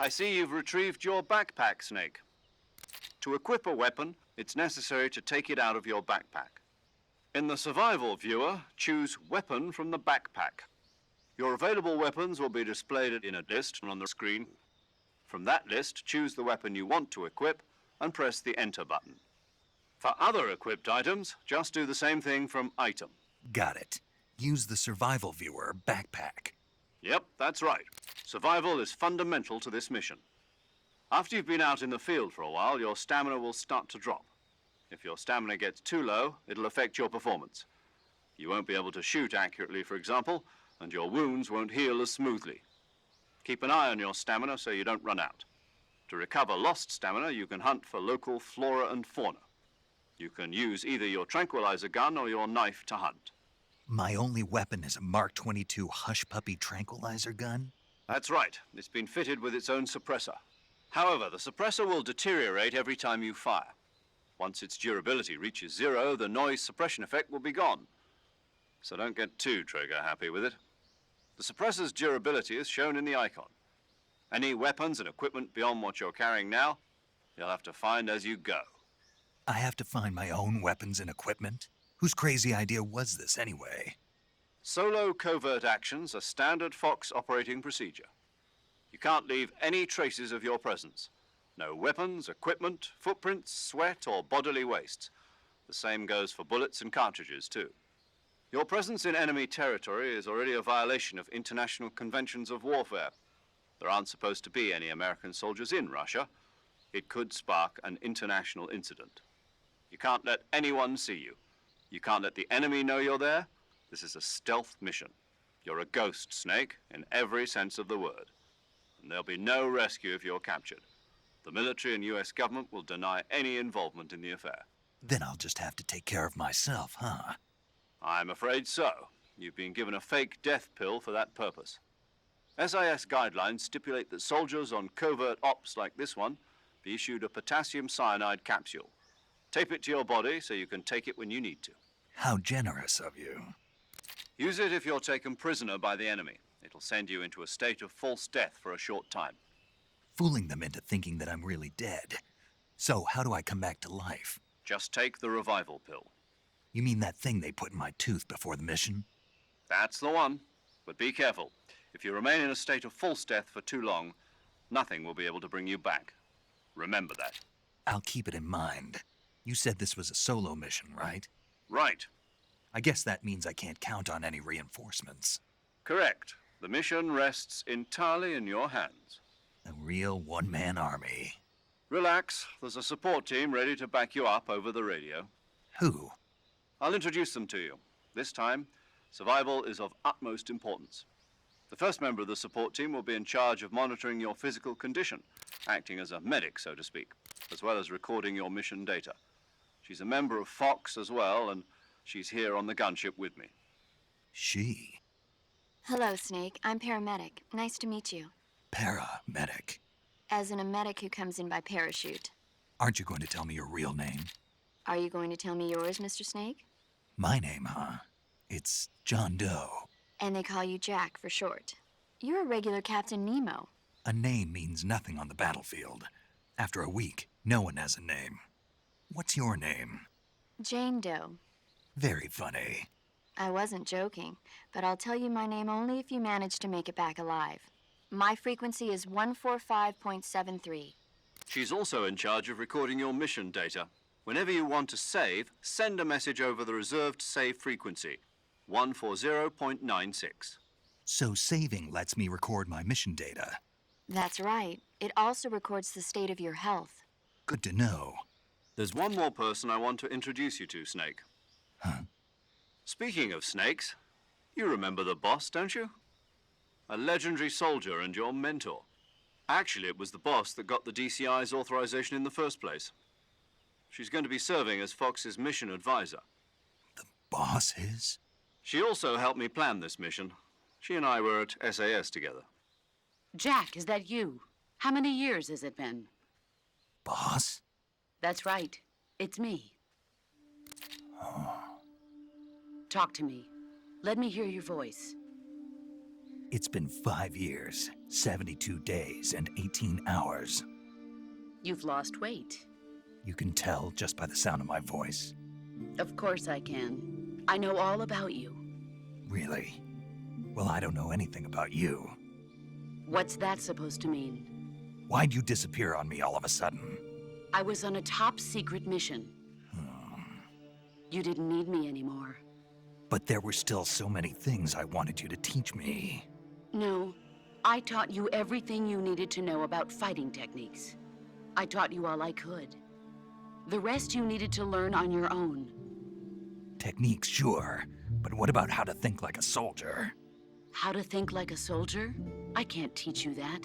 I see you've retrieved your backpack, Snake. To equip a weapon, it's necessary to take it out of your backpack. In the survival viewer, choose Weapon from the backpack. Your available weapons will be displayed in a list on the screen. From that list, choose the weapon you want to equip and press the Enter button. For other equipped items, just do the same thing from Item. Got it. Use the survival viewer backpack. Yep, that's right. Survival is fundamental to this mission. After you've been out in the field for a while, your stamina will start to drop. If your stamina gets too low, it'll affect your performance. You won't be able to shoot accurately, for example, and your wounds won't heal as smoothly. Keep an eye on your stamina so you don't run out. To recover lost stamina, you can hunt for local flora and fauna. You can use either your tranquilizer gun or your knife to hunt. My only weapon is a Mark 22 Hush Puppy tranquilizer gun? That's right. It's been fitted with its own suppressor. However, the suppressor will deteriorate every time you fire. Once its durability reaches 0, the noise suppression effect will be gone. So don't get too trigger happy with it. The suppressor's durability is shown in the icon. Any weapons and equipment beyond what you're carrying now, you'll have to find as you go. I have to find my own weapons and equipment? Whose crazy idea was this anyway? Solo covert actions are standard Fox operating procedure. You can't leave any traces of your presence. No weapons, equipment, footprints, sweat, or bodily wastes. The same goes for bullets and cartridges, too. Your presence in enemy territory is already a violation of international conventions of warfare. There aren't supposed to be any American soldiers in Russia. It could spark an international incident. You can't let anyone see you. You can't let the enemy know you're there. This is a stealth mission. You're a ghost, Snake, in every sense of the word. And there'll be no rescue if you're captured. The military and US government will deny any involvement in the affair. Then I'll just have to take care of myself, huh? I'm afraid so. You've been given a fake death pill for that purpose. SIS guidelines stipulate that soldiers on covert ops like this one be issued a potassium cyanide capsule. Tape it to your body so you can take it when you need to. How generous of you. Use it if you're taken prisoner by the enemy. It'll send you into a state of false death for a short time. Fooling them into thinking that I'm really dead. So how do I come back to life? Just take the revival pill. You mean that thing they put in my tooth before the mission? That's the one. But be careful. If you remain in a state of false death for too long, nothing will be able to bring you back. Remember that. I'll keep it in mind. You said this was a solo mission, right? Right. I guess that means I can't count on any reinforcements. Correct. The mission rests entirely in your hands. A real one-man army. Relax. There's a support team ready to back you up over the radio. Who? I'll introduce them to you. This time, survival is of utmost importance. The first member of the support team will be in charge of monitoring your physical condition, acting as a medic, so to speak, as well as recording your mission data. She's a member of Fox as well, and she's here on the gunship with me. She? Hello, Snake. I'm paramedic. Nice to meet you. Paramedic. As in a medic who comes in by parachute. Aren't you going to tell me your real name? Are you going to tell me yours, Mr. Snake? My name, huh? It's John Doe. And they call you Jack for short. You're a regular Captain Nemo. A name means nothing on the battlefield. After a week, no one has a name. What's your name? Jane Doe. Very funny. I wasn't joking, but I'll tell you my name only if you manage to make it back alive. My frequency is 145.73. She's also in charge of recording your mission data. Whenever you want to save, send a message over the reserved save frequency, 140.96. So saving lets me record my mission data. That's right. It also records the state of your health. Good to know. There's one more person I want to introduce you to, Snake. Huh? Speaking of snakes, you remember the boss, don't you? A legendary soldier and your mentor. Actually, it was the boss that got the DCI's authorization in the first place. She's going to be serving as Fox's mission advisor. The boss is? She also helped me plan this mission. She and I were at SAS together. Jack, is that you? How many years has it been? Boss? That's right. It's me. Oh. Talk to me. Let me hear your voice. It's been 5 years, 72 days, and 18 hours. You've lost weight. You can tell just by the sound of my voice. Of course I can. I know all about you. Really? Well, I don't know anything about you. What's that supposed to mean? Why'd you disappear on me all of a sudden? I was on a top secret mission. You didn't need me anymore. But there were still so many things I wanted you to teach me. No, I taught you everything you needed to know about fighting techniques. I taught you all I could. The rest you needed to learn on your own. Techniques, sure. But what about how to think like a soldier? How to think like a soldier? I can't teach you that.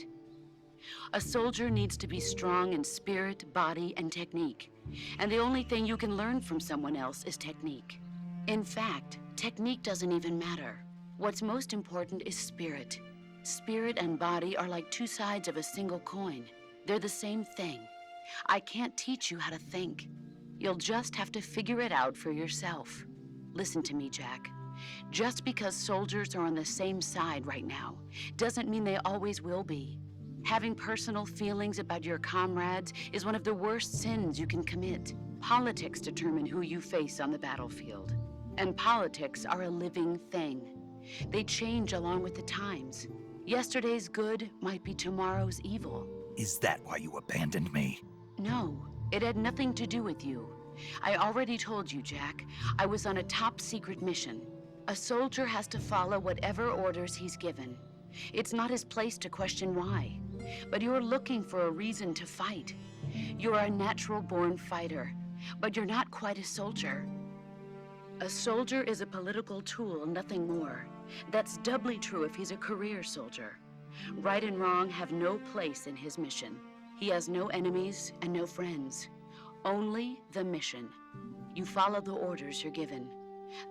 A soldier needs to be strong in spirit, body, and technique. And the only thing you can learn from someone else is technique. In fact, technique doesn't even matter. What's most important is spirit. Spirit and body are like two sides of a single coin. They're the same thing. I can't teach you how to think. You'll just have to figure it out for yourself. Listen to me, Jack. Just because soldiers are on the same side right now doesn't mean they always will be. Having personal feelings about your comrades is one of the worst sins you can commit. Politics determine who you face on the battlefield. And politics are a living thing. They change along with the times. Yesterday's good might be tomorrow's evil. Is that why you abandoned me? No, it had nothing to do with you. I already told you, Jack. I was on a top secret mission. A soldier has to follow whatever orders he's given. It's not his place to question why. But you're looking for a reason to fight. You're a natural-born fighter, but you're not quite a soldier. A soldier is a political tool, nothing more. That's doubly true if he's a career soldier. Right and wrong have no place in his mission. He has no enemies and no friends. Only the mission. You follow the orders you're given.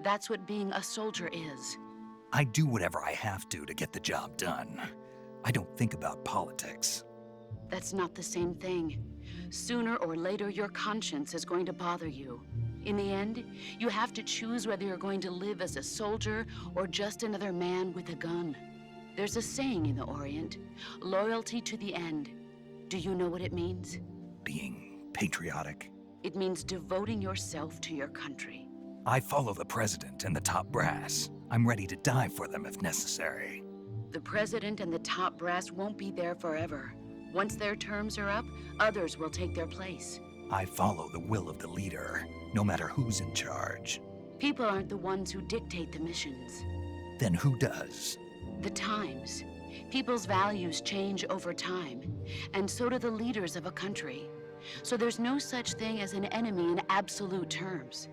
That's what being a soldier is. I do whatever I have to get the job done. I don't think about politics. That's not the same thing. Sooner or later, your conscience is going to bother you. In the end, you have to choose whether you're going to live as a soldier or just another man with a gun. There's a saying in the Orient, loyalty to the end. Do you know what it means? Being patriotic. It means devoting yourself to your country. I follow the president and the top brass. I'm ready to die for them if necessary. The president and the top brass won't be there forever. Once their terms are up, others will take their place. I follow the will of the leader, no matter who's in charge. People aren't the ones who dictate the missions. Then who does? The times. People's values change over time, and so do the leaders of a country. So there's no such thing as an enemy in absolute terms.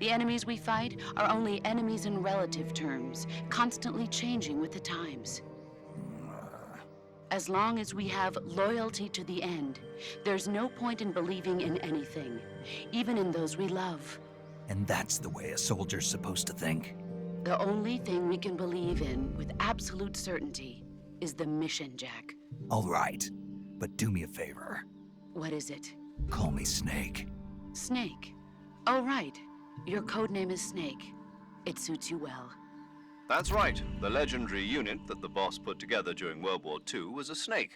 The enemies we fight are only enemies in relative terms, constantly changing with the times. As long as we have loyalty to the end, there's no point in believing in anything, even in those we love. And that's the way a soldier's supposed to think? The only thing we can believe in with absolute certainty is the mission, Jack. All right, but do me a favor. What is it? Call me Snake. Snake. Oh, right. Your code name is Snake. It suits you well. That's right. The legendary unit that the boss put together during World War II was a snake.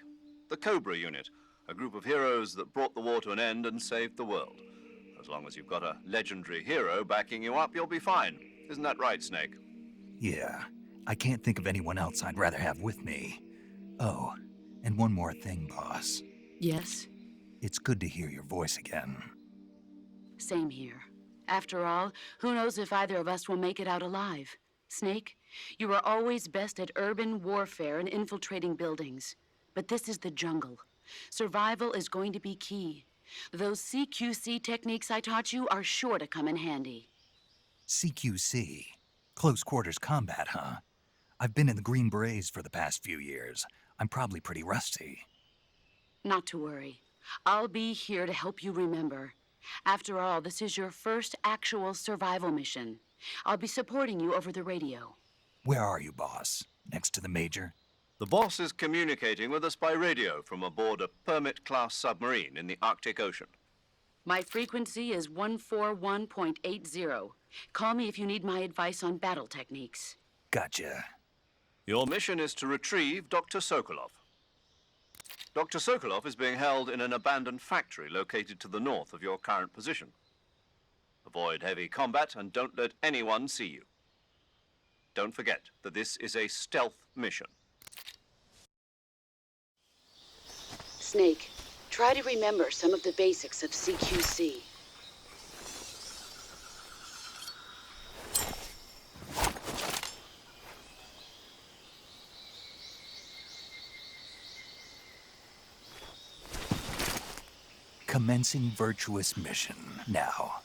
The Cobra unit, a group of heroes that brought the war to an end and saved the world. As long as you've got a legendary hero backing you up, you'll be fine. Isn't that right, Snake? Yeah, I can't think of anyone else I'd rather have with me. Oh, and one more thing, boss. Yes? It's good to hear your voice again. Same here. After all, who knows if either of us will make it out alive? Snake, you are always best at urban warfare and infiltrating buildings. But this is the jungle. Survival is going to be key. Those CQC techniques I taught you are sure to come in handy. CQC? Close quarters combat, huh? I've been in the Green Berets for the past few years. I'm probably pretty rusty. Not to worry. I'll be here to help you remember. After all, this is your first actual survival mission. I'll be supporting you over the radio. Where are you, boss? Next to the Major? The boss is communicating with us by radio from aboard a Permit-class submarine in the Arctic Ocean. My frequency is 141.80. Call me if you need my advice on battle techniques. Gotcha. Your mission is to retrieve Dr. Sokolov. Dr. Sokolov is being held in an abandoned factory located to the north of your current position. Avoid heavy combat and don't let anyone see you. Don't forget that this is a stealth mission. Snake, try to remember some of the basics of CQC. Commencing virtuous mission now.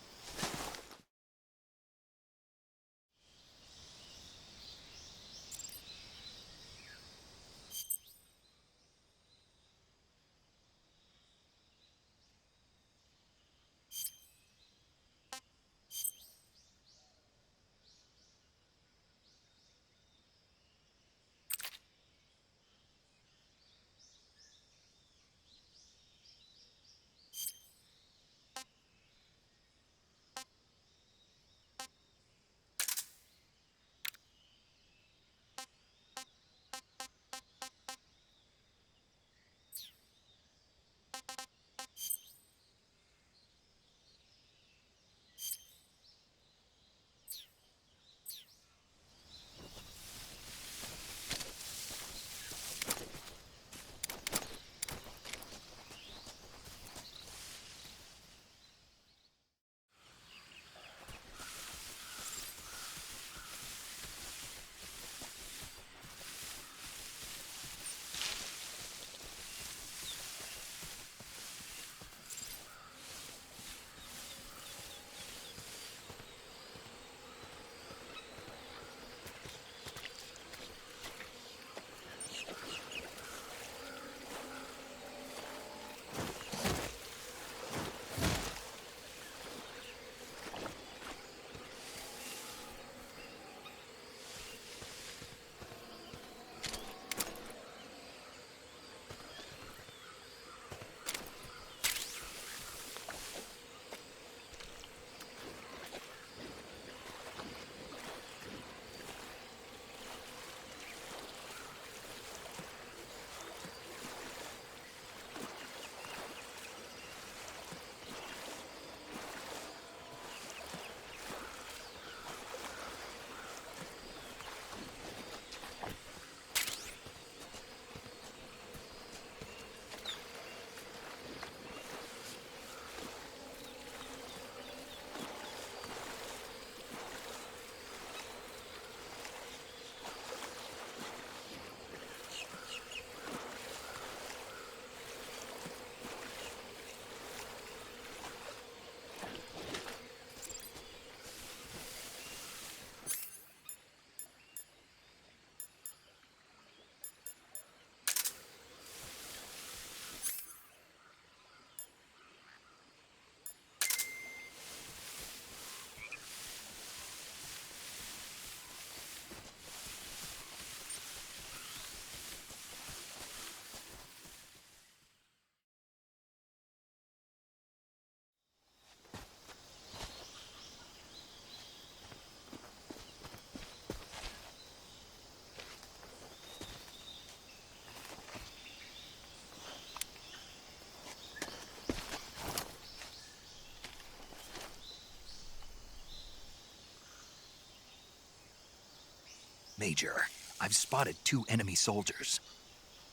Major, I've spotted 2 enemy soldiers.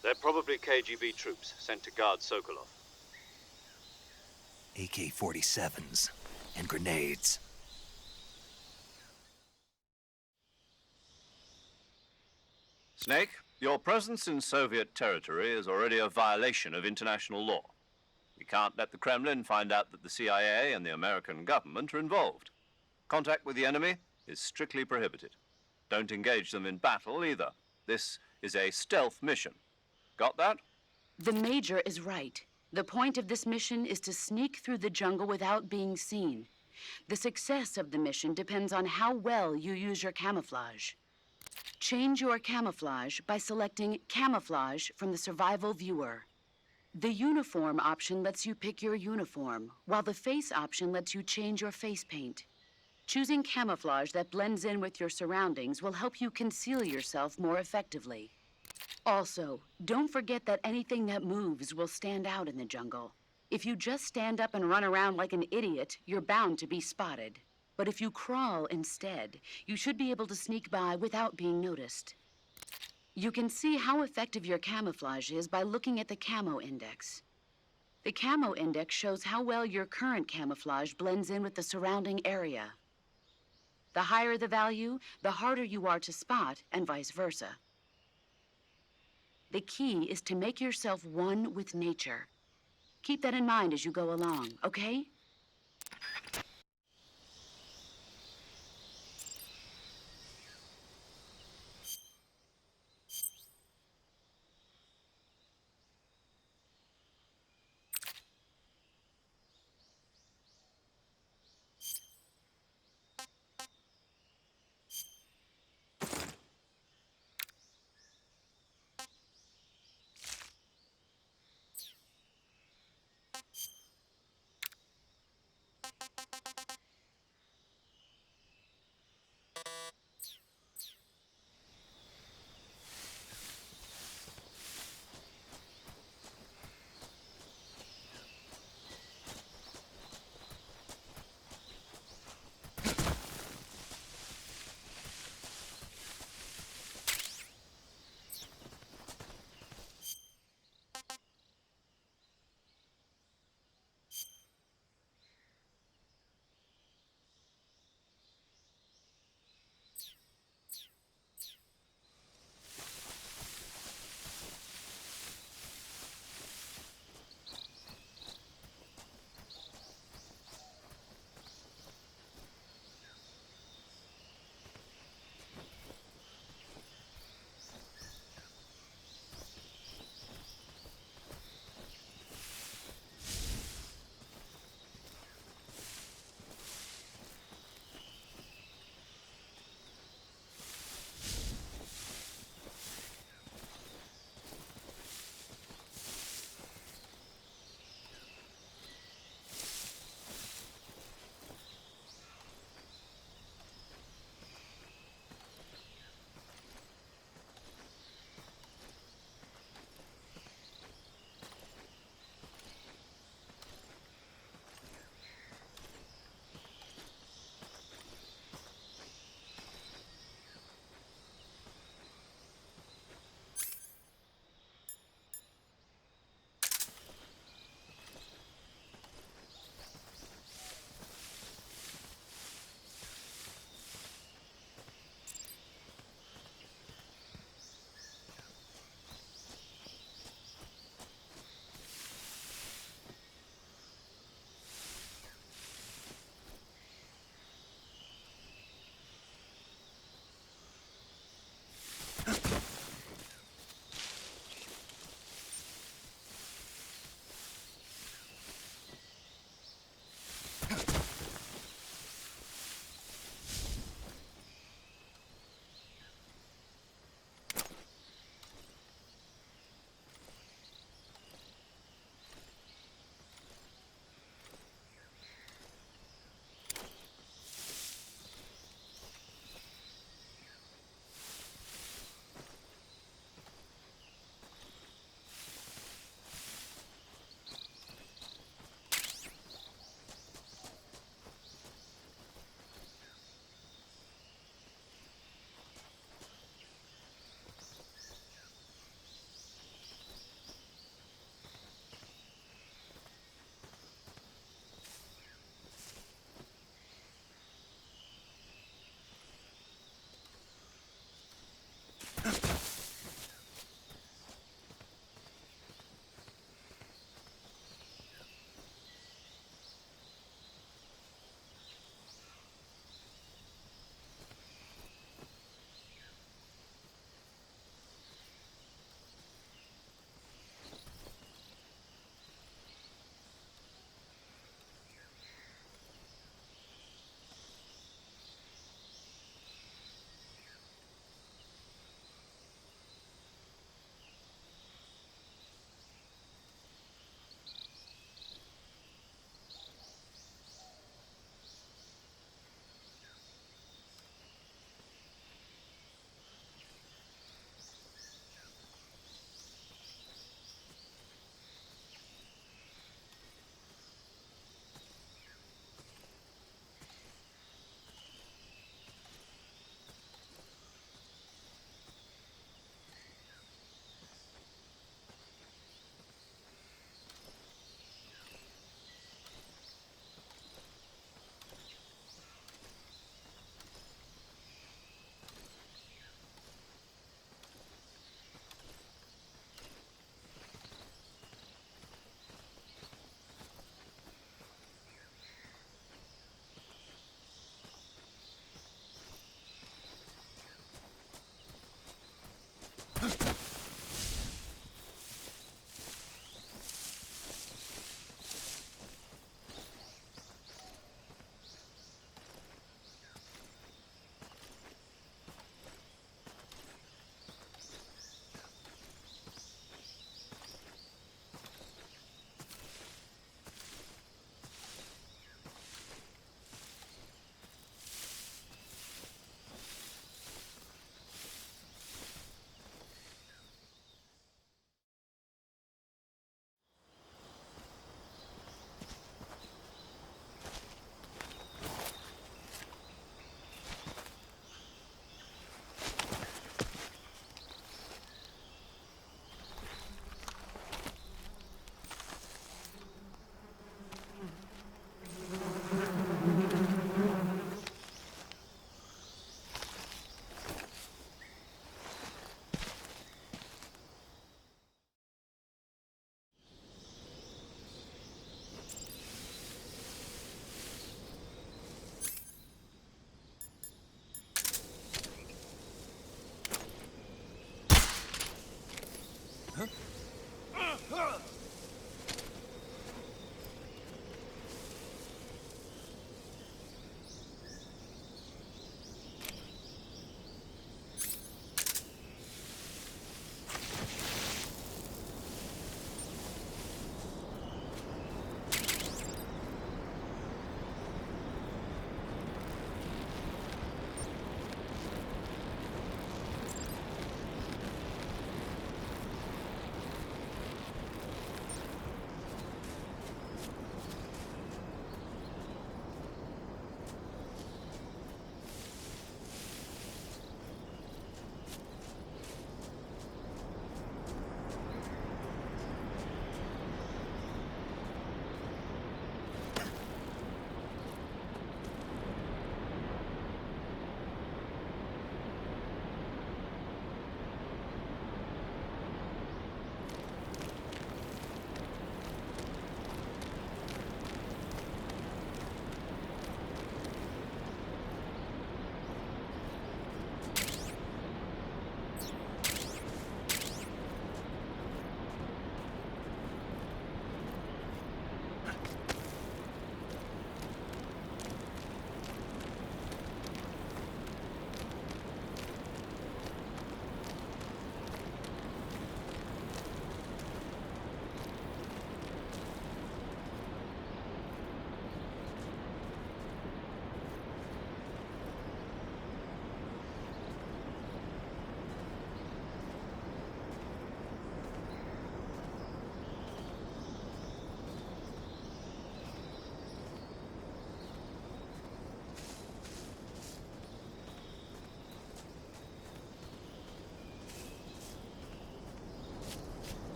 They're probably KGB troops sent to guard Sokolov. AK-47s and grenades. Snake, your presence in Soviet territory is already a violation of international law. We can't let the Kremlin find out that the CIA and the American government are involved. Contact with the enemy is strictly prohibited. Don't engage them in battle either. This is a stealth mission. Got that? The Major is right. The point of this mission is to sneak through the jungle without being seen. The success of the mission depends on how well you use your camouflage. Change your camouflage by selecting Camouflage from the Survival Viewer. The Uniform option lets you pick your uniform, while the Face option lets you change your face paint. Choosing camouflage that blends in with your surroundings will help you conceal yourself more effectively. Also, don't forget that anything that moves will stand out in the jungle. If you just stand up and run around like an idiot, you're bound to be spotted. But if you crawl instead, you should be able to sneak by without being noticed. You can see how effective your camouflage is by looking at the camo index. The camo index shows how well your current camouflage blends in with the surrounding area. The higher the value, the harder you are to spot, and vice versa. The key is to make yourself one with nature. Keep that in mind as you go along, okay?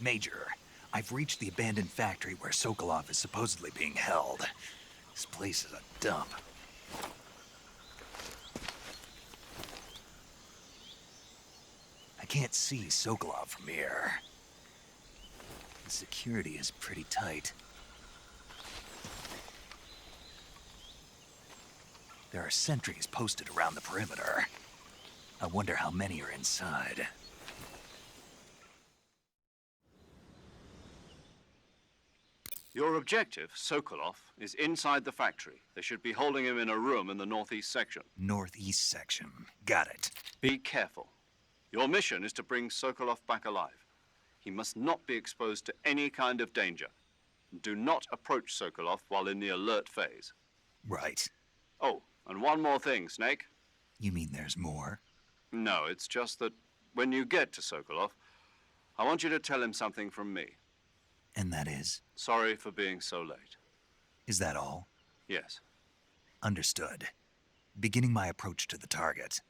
Major, I've reached the abandoned factory where Sokolov is supposedly being held. This place is a dump. I can't see Sokolov from here. The security is pretty tight. There are sentries posted around the perimeter. I wonder how many are inside. Your objective, Sokolov, is inside the factory. They should be holding him in a room in the northeast section. Northeast section. Got it. Be careful. Your mission is to bring Sokolov back alive. He must not be exposed to any kind of danger. Do not approach Sokolov while in the alert phase. Right. Oh, and one more thing, Snake. You mean there's more? No, it's just that when you get to Sokolov, I want you to tell him something from me. And that is? Sorry for being so late. Is that all? Yes. Understood. Beginning my approach to the target.